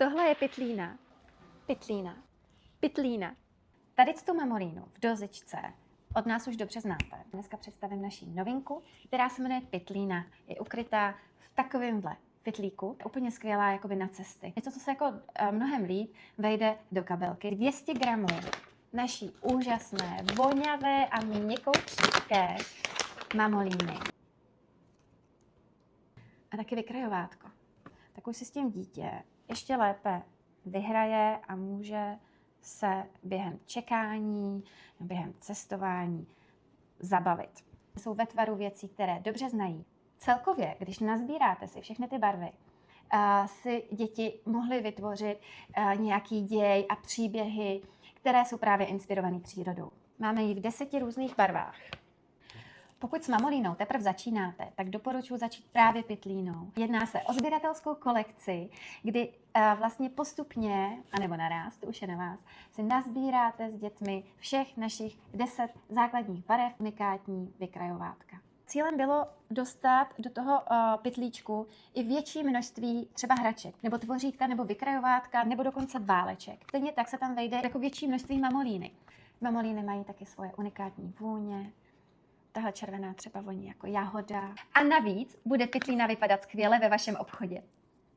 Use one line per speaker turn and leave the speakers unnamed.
Tohle je pytlína. Pytlína. Pytlína. Tady tu mamolínu v dozičce od nás už dobře znáte. Dneska představím naši novinku, která se jmenuje pytlína. Je ukrytá v takovémhle pytlíku. Úplně skvělá jakoby na cesty. Něco, co se jako mnohem líp vejde do kabelky. 200 gramů naší úžasné, voňavé a měkoučké mamolíny. A taky vykrajovátko. Tak už si s tím dítě ještě lépe vyhraje a může se během čekání, během cestování zabavit. Jsou ve tvaru věcí, které dobře znají. Celkově, když nazbíráte si všechny ty barvy, si děti mohly vytvořit nějaký děj a příběhy, které jsou právě inspirované přírodou. Máme ji v 10 různých barvách. Pokud s mamolínou teprve začínáte, tak doporučuji začít právě pytlínou. Jedná se o sběratelskou kolekci, kdy vlastně postupně, anebo naráz, to už je na vás, si nazbíráte s dětmi všech našich 10 základních barev, unikátní vykrajovátka. Cílem bylo dostat do toho pytlíčku i větší množství třeba hraček, nebo tvořítka, nebo vykrajovátka, nebo dokonce váleček. Stejně tak se tam vejde jako větší množství mamolíny. Mamolíny mají taky svoje unikátní vůně. Tahle červená třeba voní jako jahoda. A navíc bude pytlína vypadat skvěle ve vašem obchodě.